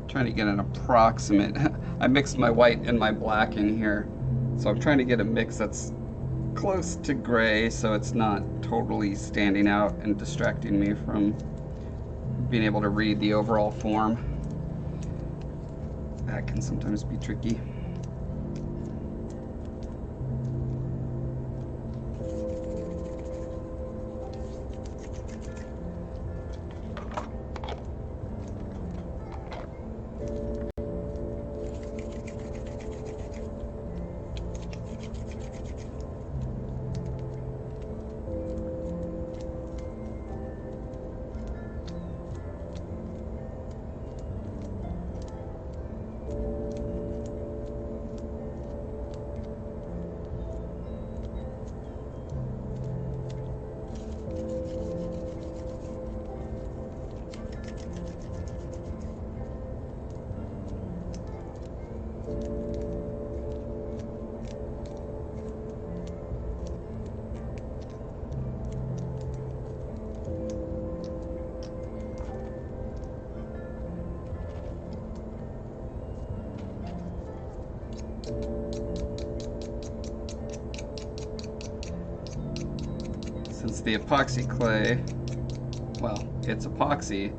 Trying to get an approximate. I mixed my white and my black in here, so I'm trying to get a mix that's close to gray so it's not totally standing out and distracting me from being able to read the overall form. That can sometimes be tricky. is the epoxy clay, well, it's epoxy,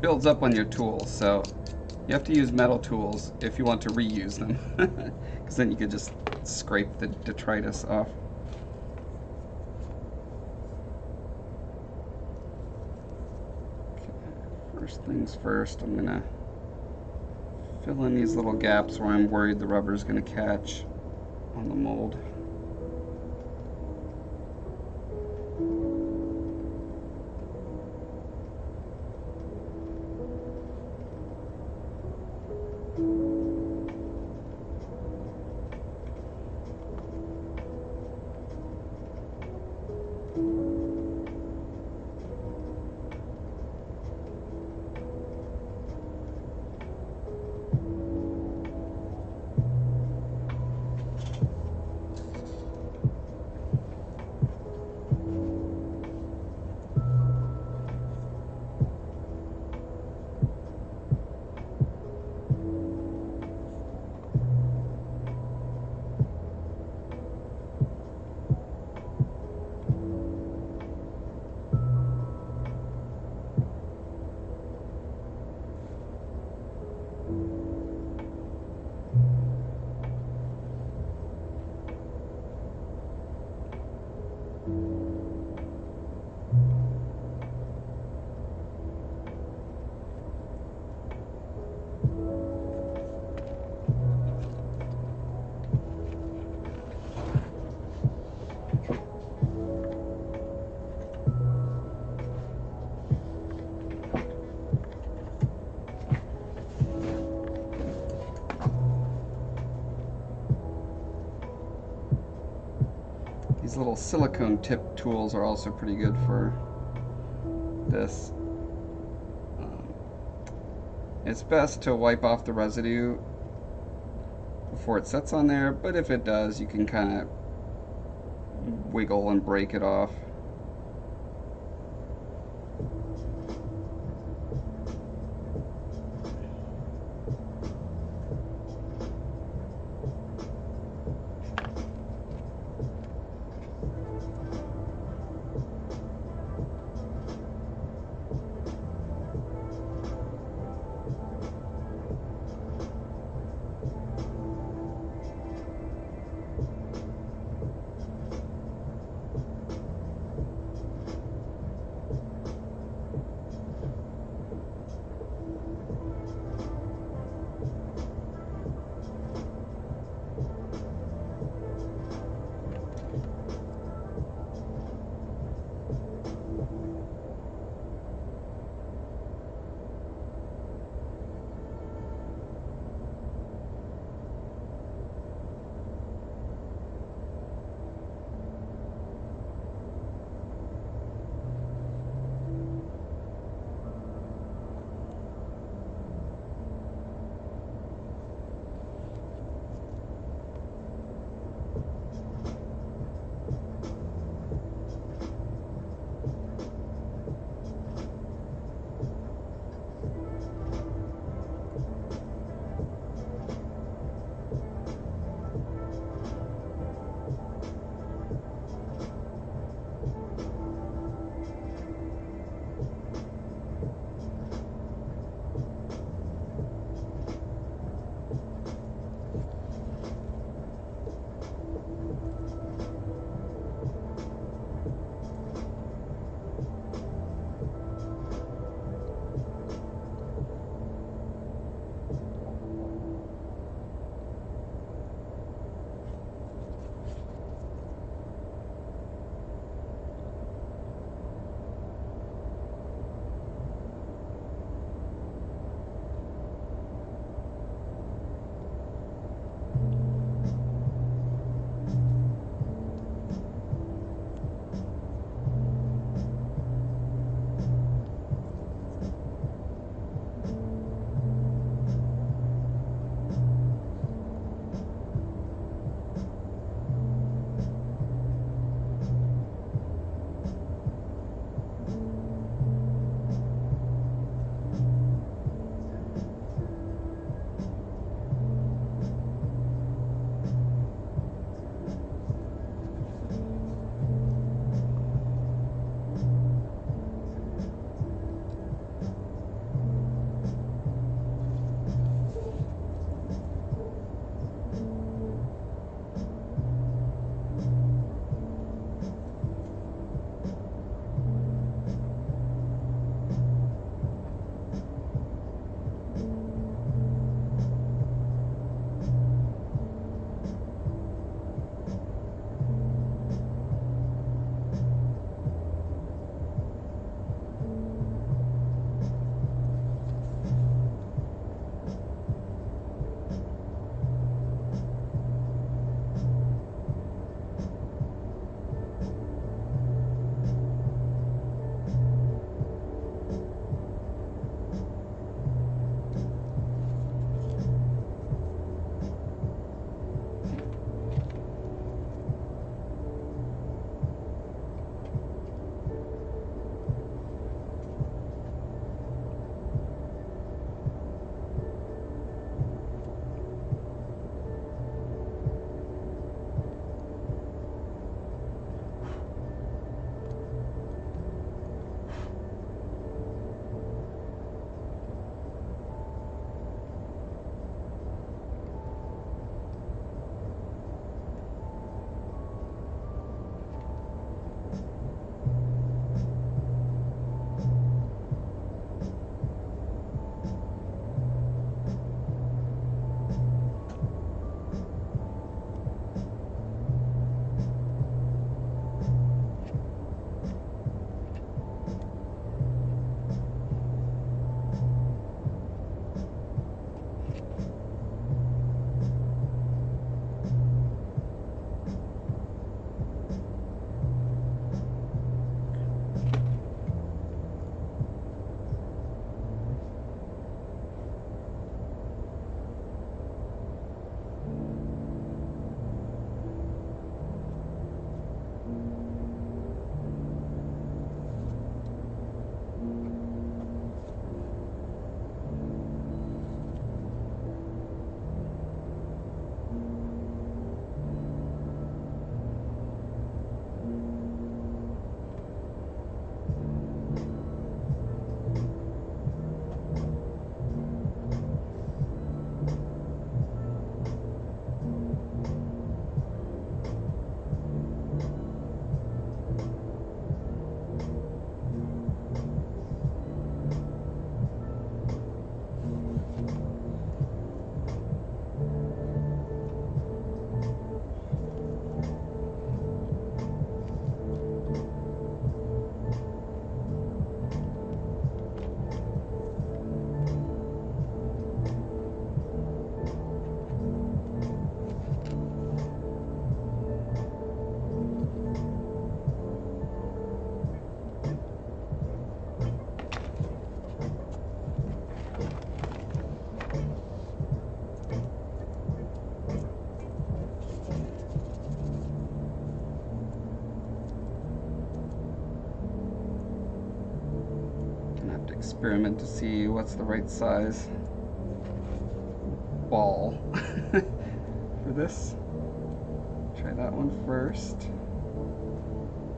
builds up on your tools, so you have to use metal tools if you want to reuse them, because then you could just scrape the detritus off. Okay, first things first, I'm gonna fill in these little gaps where I'm worried the rubber's gonna catch on the mold. These little silicone tip tools are also pretty good for this. It's best to wipe off the residue before it sets on there, but if it does, you can kind of wiggle and break it off. experiment to see what's the right size ball for this. Try that one first.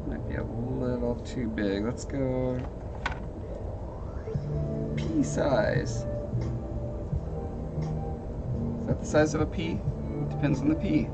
Might be a little too big. Let's go pea size. Is that the size of a pea? It depends on the pea.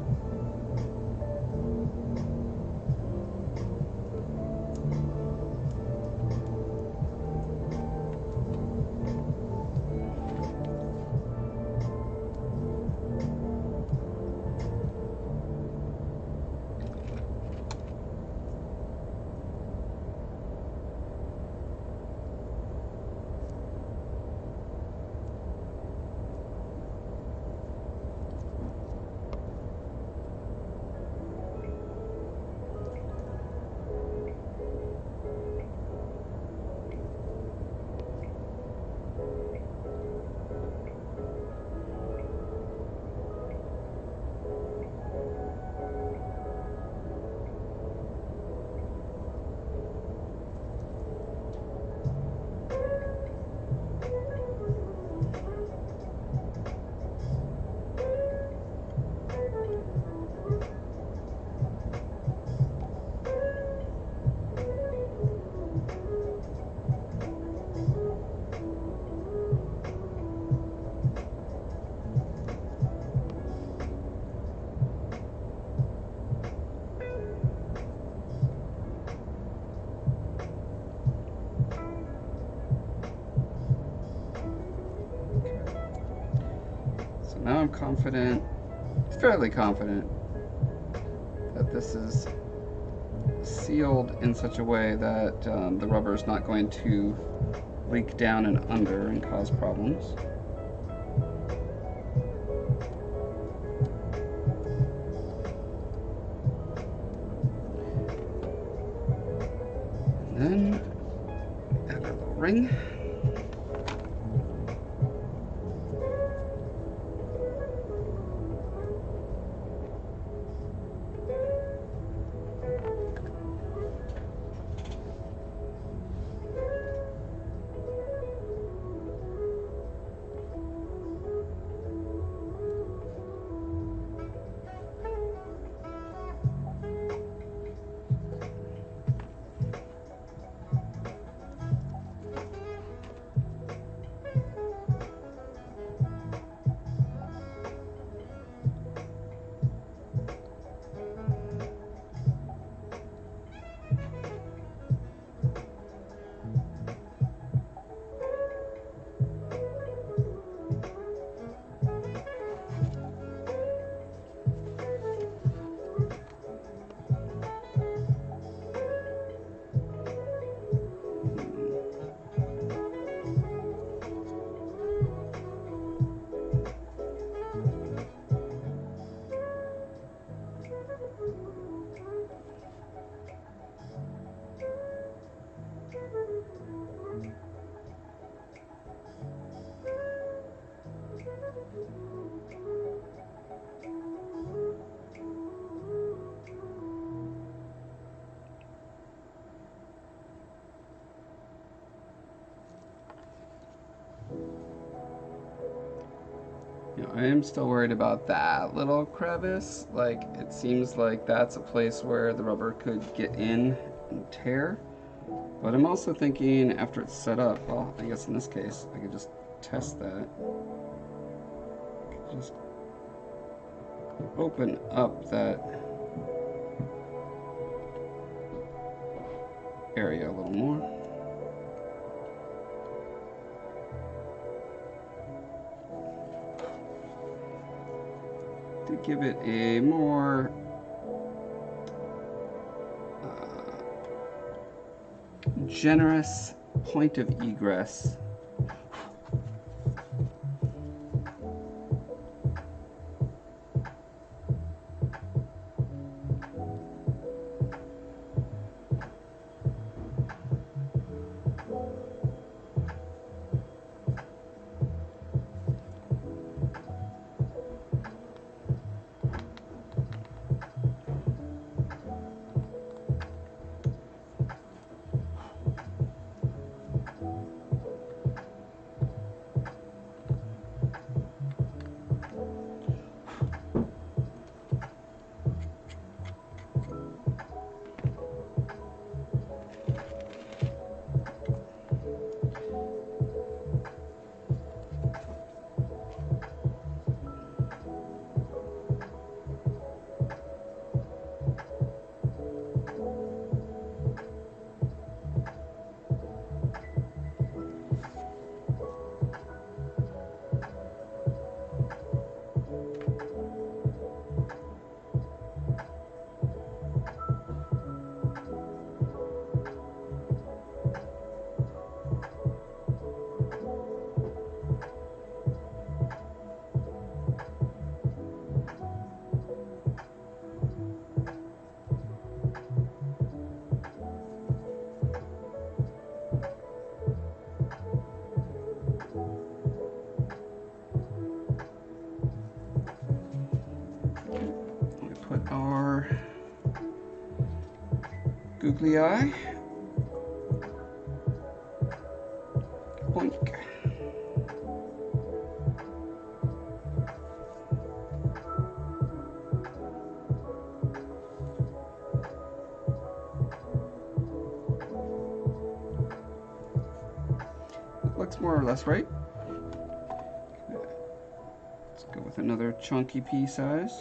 Now I'm confident, fairly confident, that this is sealed in such a way that the rubber is not going to leak down and under and cause problems. And then add our little ring. I am still worried about that little crevice. Like, it seems like that's a place where the rubber could get in and tear. But I'm also thinking after it's set up, well, I guess in this case, I could just test that. I could just open up that area a little more. To give it a more generous point of egress. put our googly eye. Boink. Looks more or less right. Let's go with another chunky pea size.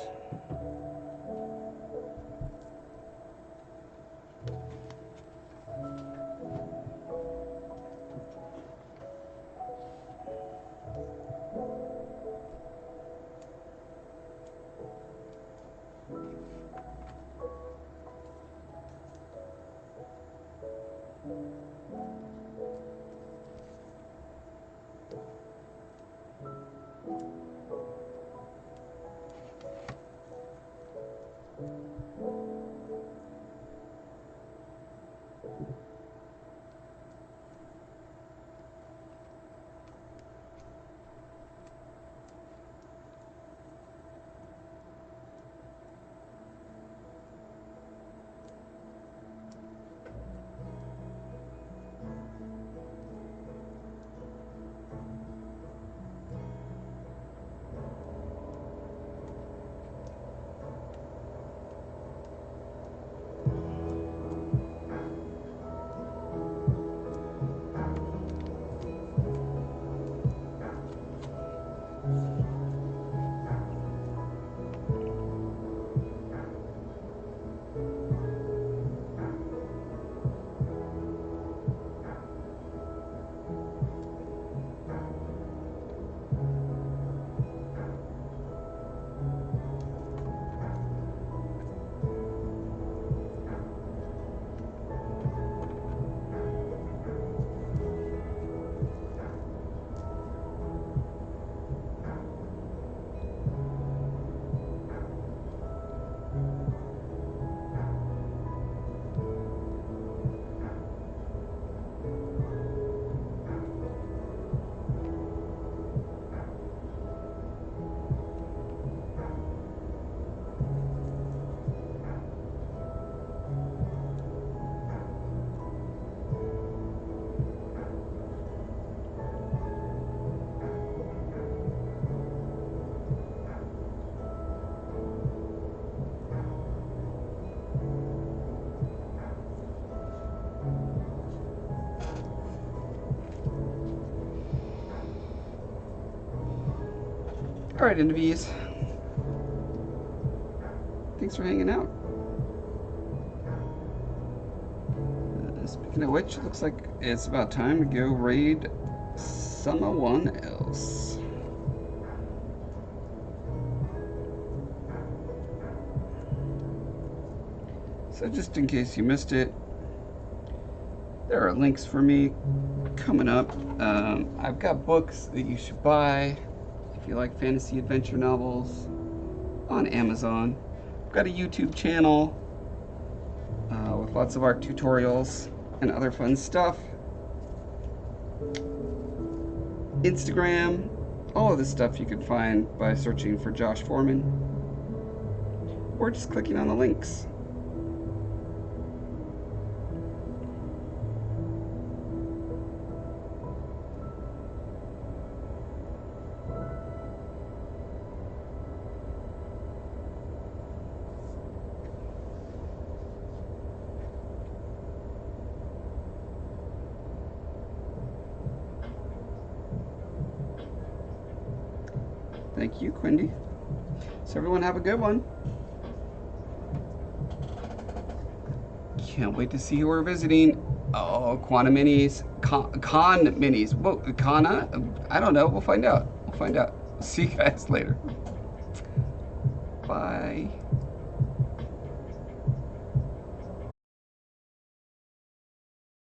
Alright, NVs. Thanks for hanging out. Speaking of which, looks like it's about time to go raid someone else. So just in case you missed it, there are links for me coming up. I've got books that you should buy if you like fantasy adventure novels on Amazon. I've got a YouTube channel with lots of art tutorials and other fun stuff. Instagram, all of this stuff you can find by searching for Josh Foreman or just clicking on the links. Thank you, Quindy. So everyone have a good one. Can't wait to see who we're visiting. Oh, Quantum Minis. Con Minis. Whoa, Kana? I don't know. We'll find out. We'll find out. See you guys later. Bye.